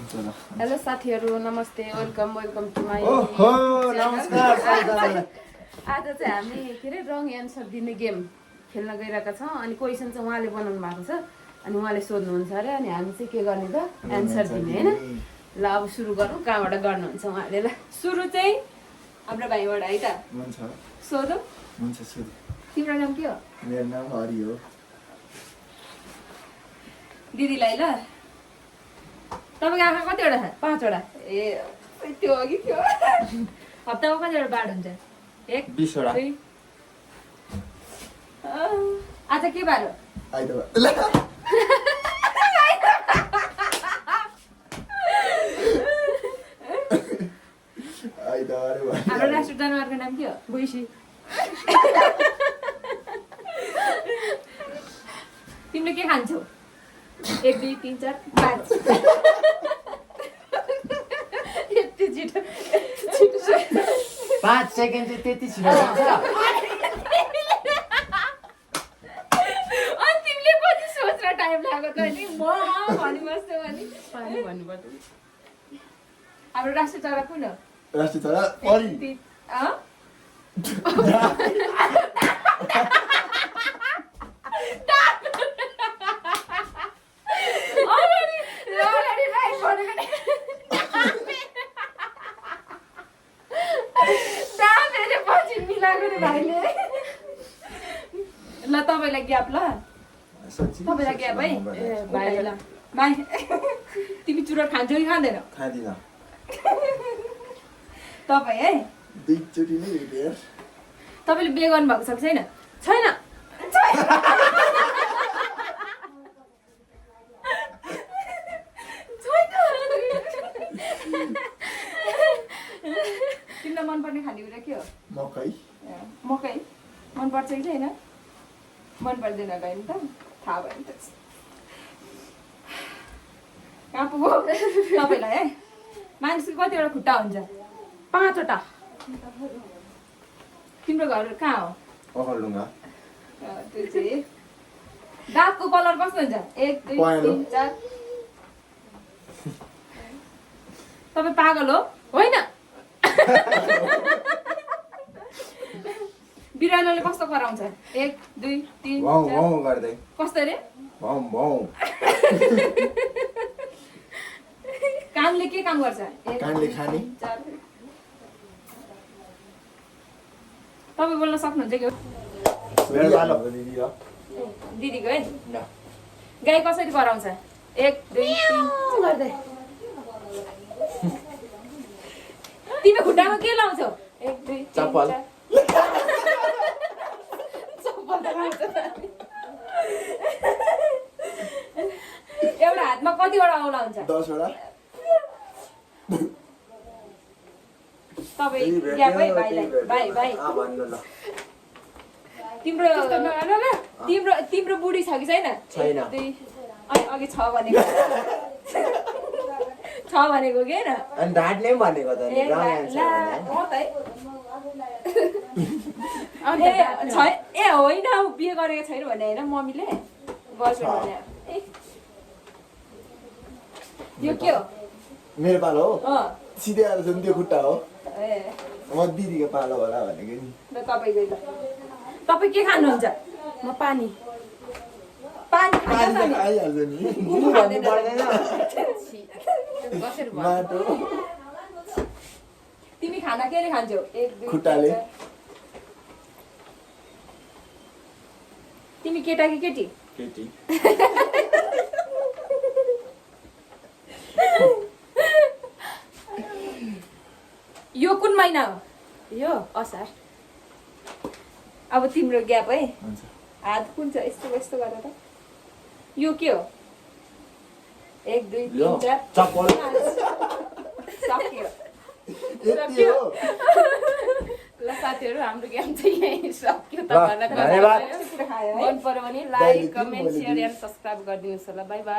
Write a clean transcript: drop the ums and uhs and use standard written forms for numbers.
Hello साथीहरू नमस्ते welcome to my नमस्कार आज चाहिँ हामी के अरे रङ एन्सर दिने गेम खेल्न गइरहेका छौँ अनि क्वेसन चाहिँ उहाँले बनाउनु भएको छ अनि उहाँले सोध्नुहुन्छ अरे अनि हामी चाहिँ के गर्ने त एन्सर दिने होइन ल अब सुरु गरौँ कहाँबाट गर्नुहुन्छ उहाँले ल सुरु चाहिँ हाम्रो भाइबाट है त सोधौँ तिम्रो नाम के हो मेरो नाम हरि हो दिदीलाई ल तपाईँको आँखा कतिवटा छ 5 वटा ए त्यो अघि थियो हप्तामा कतिवटा बाढ हुन्छ 1 20 वटा आज के बार हो हाम्रो राष्ट्रिय जनावरको नाम के हो भुइसी तिमीले के खान्छौ 1 2 3 4 5 यति छिटो 5 सेकेन्ड चाहिँ त्यति छिटो हुन्छ अनि तिमीले कति सोच्न टाइम लाग्यो त नि म भनिबस्छु अनि पानी भन्नुपर्छ हाम्रो राष्ट्रिय चरा कुन हो राष्ट्रिय चरा परी ल तपाईलाई ग्याप ल तपाईलाई ग्याप है भाइ ल भाइ तिमी चुरोट खान्छौ कि खाँदैनौ खादिन तपाईँ है दुईचोटि नै भेट्यो तपाईले बिहे गर्नु भएको छ कि छैन छैन तिमीलाई मनपर्ने खानेकुरा के हो मकै मकै मनपर्छ कि छैन मन पर्दैन गयो त थाहा भयो नि त कहाँ पुग्यो तपाईँलाई है मानिसको कतिवटा खुट्टा हुन्छ 5 वटा तिम्रो घर कहाँ हो ओखलढुङ्गा त्यो चाहिँ दाँतको कलर कस्तो हुन्छ 1 2 3 4 तपाईँ पागल हो होइन बिरालोले कस्तो कराउँछ 1 2 3 4 गर्दै कस्तो रे भौ भौ कानले के काम गर्छ 1 कानले खाने 4 तपाईँ बोल्न सक्नुहुन्छ कि मेरो बालो दिदी हो दिदीको है गाई कसरी कराउँछ 1 2 3 गर्दै तिमी खुट्टामा के लाउँछौ 1 2 3 चप्पल चप्पल त लाउँछ एउटा हातमा कतिवटा औला हुन्छ 10 वटा तपाईँ ग्याप है भाइलाई भाइ तिम्रो तिम्रो बुढी छ कि छैन छैन अघि 6 भनेको 6 भनेको के हैन अनि ढाड्ने पनि भनेको त नि रङ एन्सर ए होइन बिहे गरेको छैन भने होइन मम्मीले गर्छु भने यो के हो मेरो पालो हो अँ सिधै आएर जुन त्यो खुट्टा हो ए म दिदीको पालो होला भनेको नि ल तपाईँ तपाईँ के खानुहुन्छ म पानी पानी पानी त खाइहाल्छ नि माटो तिमी खाना केले खान्छौ 1 2 खुट्टाले तिमी केटा कि केटी केटी यो कुन महिना हो यो असार अब तिम्रो ग्याप है हुन्छ हात कुन छ यस्तो यस्तो गरेर यो के हो 1 2 यो 3 4 चप्पल सक्यो यति हो ल साथीहरू हाम्रो गेम चाहिँ यही सक्यो धन्यवाद। मन पर्यो भने like comment share and subscribe गरिदिनुहोस् होला बाई बाई